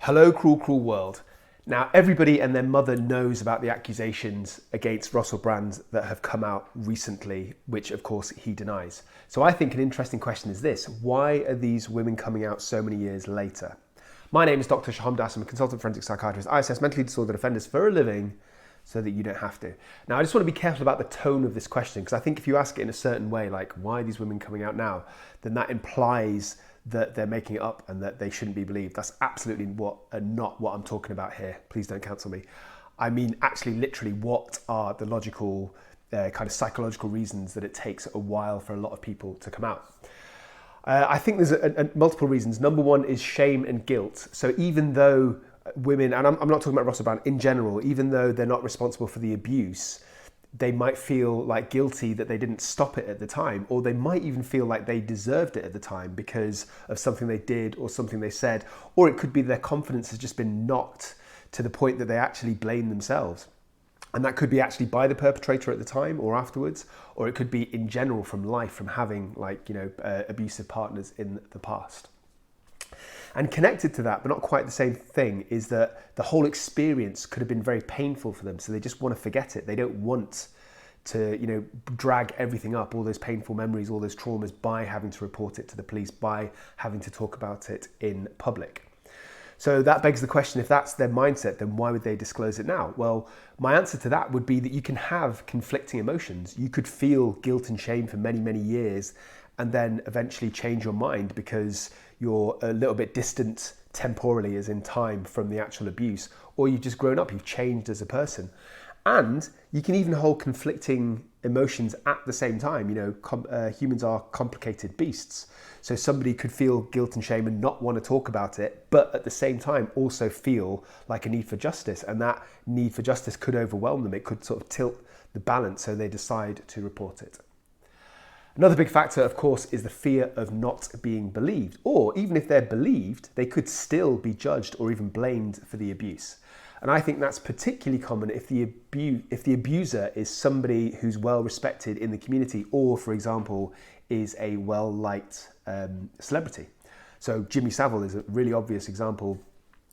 Hello, cruel, cruel world. Now, everybody and their mother knows about the accusations against Russell Brand that have come out recently, which of course he denies. So I think an interesting question is this: why are these women coming out so many years later? My name is Dr. Sohom. I'm a Consultant Forensic Psychiatrist. I assess mentally disordered offenders for a living so that you don't have to. Now, I just want to be careful about the tone of this question, because I think if you ask it in a certain way, like why are these women coming out now, then that implies that they're making it up and that they shouldn't be believed. That's absolutely not what I'm talking about here. Please don't cancel me. I mean, actually, literally, what are the logical, kind of psychological reasons that it takes a while for a lot of people to come out? I think there's multiple reasons. Number one is shame and guilt. So even though women, and I'm not talking about Russell Brand in general, even though they're not responsible for the abuse, they might feel like guilty that they didn't stop it at the time, or they might even feel like they deserved it at the time because of something they did or something they said, or it could be their confidence has just been knocked to the point that they actually blame themselves. And that could be actually by the perpetrator at the time or afterwards, or it could be in general from life, from having abusive partners in the past. And connected to that, but not quite the same thing, is that the whole experience could have been very painful for them. So they just want to forget it. They don't want to, drag everything up, all those painful memories, all those traumas, by having to report it to the police, by having to talk about it in public. So that begs the question, if that's their mindset, then why would they disclose it now? Well, my answer to that would be that you can have conflicting emotions. You could feel guilt and shame for many, many years, and then eventually change your mind because you're a little bit distant temporally, as in time, from the actual abuse, or you've just grown up, you've changed as a person. And you can even hold conflicting emotions at the same time. Humans are complicated beasts. So somebody could feel guilt and shame and not want to talk about it, but at the same time also feel like a need for justice. And that need for justice could overwhelm them. It could sort of tilt the balance, so they decide to report it. Another big factor, of course, is the fear of not being believed. Or even if they're believed, they could still be judged or even blamed for the abuse. And I think that's particularly common if the abuser is somebody who's well respected in the community, or, for example, is a well-liked celebrity. So Jimmy Savile is a really obvious example.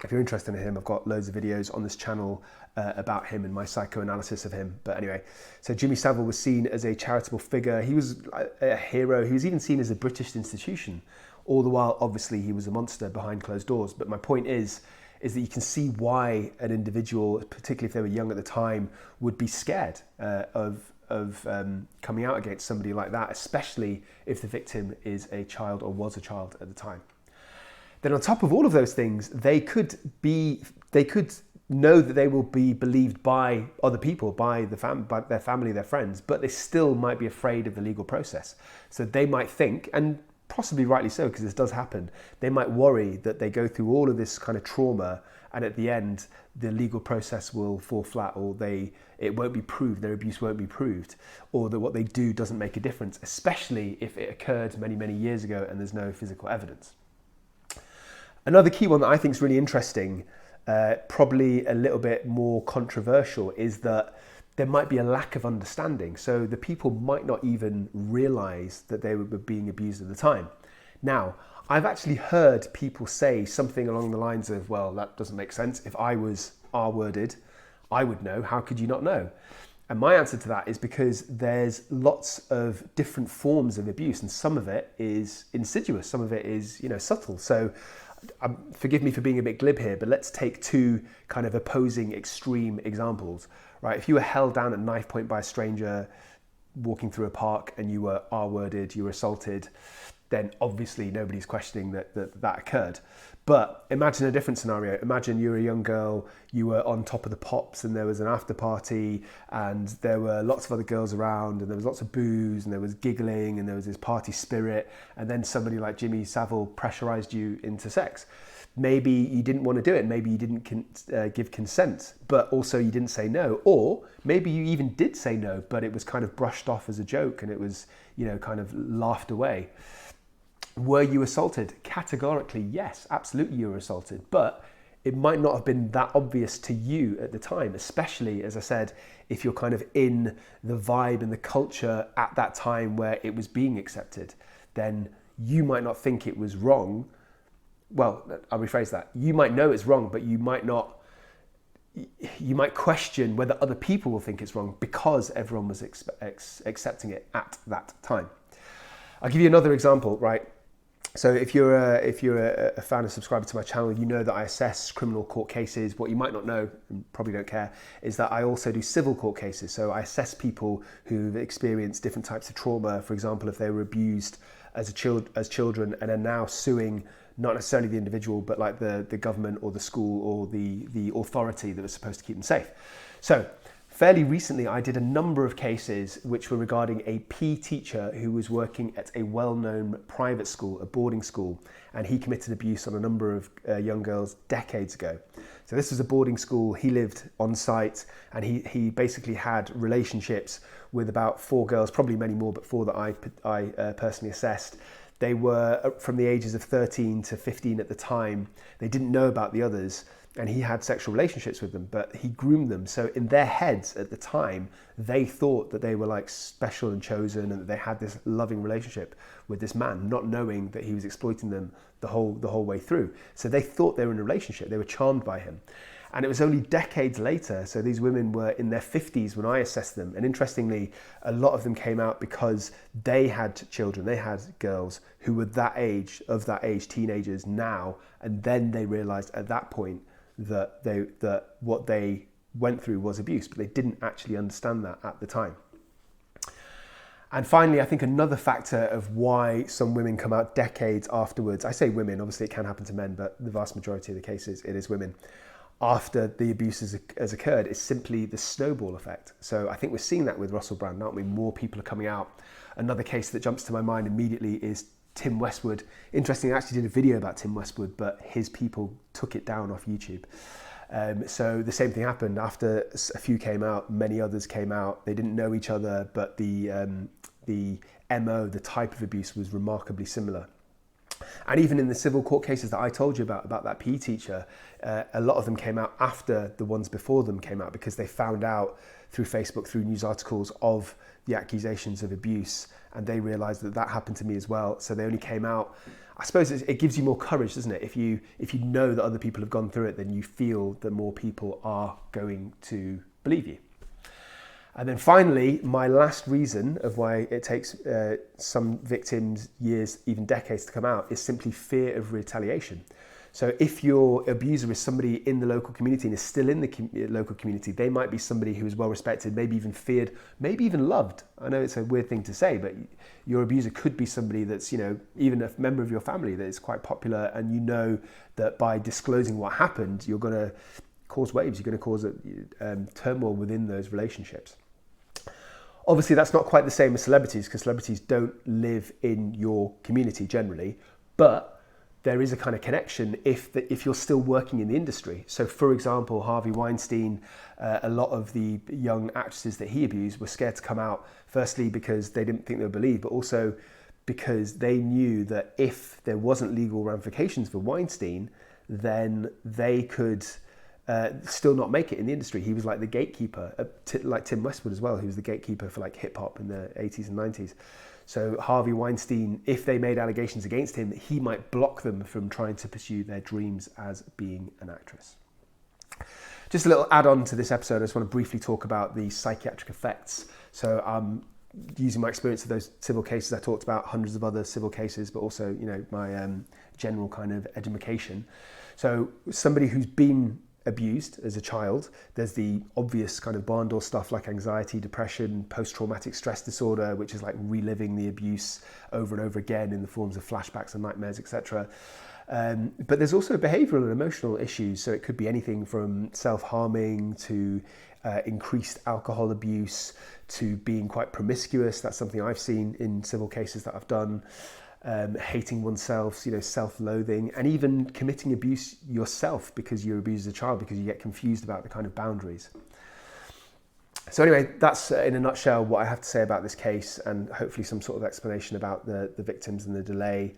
If you're interested in him, I've got loads of videos on this channel about him and my psychoanalysis of him. But anyway, so Jimmy Savile was seen as a charitable figure. He was a hero. He was even seen as a British institution. All the while, obviously, he was a monster behind closed doors. But my point is that you can see why an individual, particularly if they were young at the time, would be scared of coming out against somebody like that, especially if the victim is a child or was a child at the time. Then on top of all of those things, they could know that they will be believed by other people, by their family, their friends, but they still might be afraid of the legal process. So they might think, and possibly rightly so, because this does happen, they might worry that they go through all of this kind of trauma and at the end the legal process will fall flat, or it won't be proved, their abuse won't be proved, or that what they do doesn't make a difference, especially if it occurred many, many years ago and there's no physical evidence. Another key one that I think is really interesting, probably a little bit more controversial, is that there might be a lack of understanding. So the people might not even realize that they were being abused at the time. Now, I've actually heard people say something along the lines of, well, that doesn't make sense. If I was R-worded, I would know. How could you not know? And my answer to that is because there's lots of different forms of abuse, and some of it is insidious, some of it is, subtle. So forgive me for being a bit glib here, but let's take two kind of opposing extreme examples, right? If you were held down at knife point by a stranger walking through a park and you were R-worded, you were assaulted, then obviously nobody's questioning that occurred. But imagine a different scenario. Imagine you were a young girl, you were on top of the Pops and there was an after party and there were lots of other girls around and there was lots of booze and there was giggling and there was this party spirit, and then somebody like Jimmy Savile pressurized you into sex. Maybe you didn't want to do it, maybe you didn't give consent, but also you didn't say no, or maybe you even did say no, but it was kind of brushed off as a joke and it was, kind of laughed away. Were you assaulted? Categorically, yes, absolutely you were assaulted, but it might not have been that obvious to you at the time, especially, as I said, if you're kind of in the vibe and the culture at that time where it was being accepted, then you might not think it was wrong well, I'll rephrase that. You might know it's wrong, but you might question whether other people will think it's wrong because everyone was accepting it at that time. I'll give you another example, right? So if you're a fan and subscriber to my channel, you know that I assess criminal court cases. What you might not know, and probably don't care, is that I also do civil court cases. So I assess people who've experienced different types of trauma. For example, if they were abused as children and are now suing not necessarily the individual, but like the government or the school or the authority that was supposed to keep them safe. So fairly recently, I did a number of cases which were regarding a PE teacher who was working at a well-known private school, a boarding school, and he committed abuse on a number of young girls decades ago. So this was a boarding school. He lived on site, and he basically had relationships with about 4 girls, probably many more, but 4 that I personally assessed. They were from the ages of 13 to 15 at the time. They didn't know about the others, and he had sexual relationships with them, but he groomed them. So in their heads at the time, they thought that they were like special and chosen, and that they had this loving relationship with this man, not knowing that he was exploiting them the whole way through. So they thought they were in a relationship. They were charmed by him. And it was only decades later, so these women were in their 50s when I assessed them. And interestingly, a lot of them came out because they had children, they had girls who were that age, teenagers now. And then they realized at that point that what they went through was abuse, but they didn't actually understand that at the time. And finally, I think another factor of why some women come out decades afterwards, I say women, obviously it can happen to men, but the vast majority of the cases, it is women, after the abuse has occurred, is simply the snowball effect. So I think we're seeing that with Russell Brand, aren't we? More people are coming out. Another case that jumps to my mind immediately is Tim Westwood. Interestingly, I actually did a video about Tim Westwood, but his people took it down off YouTube. So the same thing happened. After a few came out, many others came out. They didn't know each other, but the MO, the type of abuse, was remarkably similar. And even in the civil court cases that I told you about that PE teacher, a lot of them came out after the ones before them came out, because they found out through Facebook, through news articles of the accusations of abuse, and they realized that happened to me as well. So they only came out. I suppose it gives you more courage, doesn't it? If you know that other people have gone through it, then you feel that more people are going to believe you. And then finally, my last reason of why it takes some victims years, even decades to come out, is simply fear of retaliation. So if your abuser is somebody in the local community and is still in the local community, they might be somebody who is well respected, maybe even feared, maybe even loved. I know it's a weird thing to say, but your abuser could be somebody that's, even a member of your family that is quite popular, and you know that by disclosing what happened, you're going to cause waves, you're going to cause turmoil within those relationships. Obviously, that's not quite the same as celebrities, because celebrities don't live in your community generally, but there is a kind of connection if you're still working in the industry. So for example, Harvey Weinstein, a lot of the young actresses that he abused were scared to come out, firstly because they didn't think they were believed, but also because they knew that if there wasn't legal ramifications for Weinstein, then they could still not make it in the industry. He was like the gatekeeper, like Tim Westwood as well, who was the gatekeeper for like hip hop in the 80s and 90s. So Harvey Weinstein, if they made allegations against him, he might block them from trying to pursue their dreams as being an actress. Just a little add-on to this episode, I just want to briefly talk about the psychiatric effects. So using my experience of those civil cases, I talked about hundreds of other civil cases, but also, my general kind of education. So somebody who's been abused as a child, there's the obvious kind of barn door stuff like anxiety, depression, post-traumatic stress disorder, which is like reliving the abuse over and over again in the forms of flashbacks and nightmares, etc. But there's also behavioural and emotional issues. So it could be anything from self-harming to increased alcohol abuse to being quite promiscuous. That's something I've seen in civil cases that I've done. Hating oneself, self-loathing, and even committing abuse yourself because you're abused as a child, because you get confused about the kind of boundaries. So anyway, that's in a nutshell what I have to say about this case, and hopefully some sort of explanation about the victims and the delay.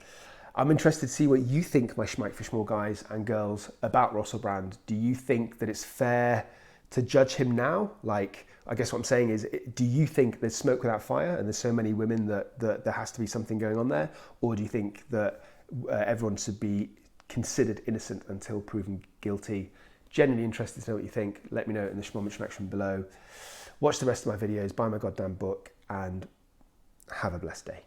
I'm interested to see what you think, my schmike guys and girls, about Russell Brand. Do you think that it's fair to judge him now? Like, I guess what I'm saying is, do you think there's smoke without fire and there's so many women that there has to be something going on there? Or do you think that everyone should be considered innocent until proven guilty. Genuinely interested to know what you think. Let me know in the Schmoment section below. Watch the rest of my videos, buy my goddamn book, and have a blessed day.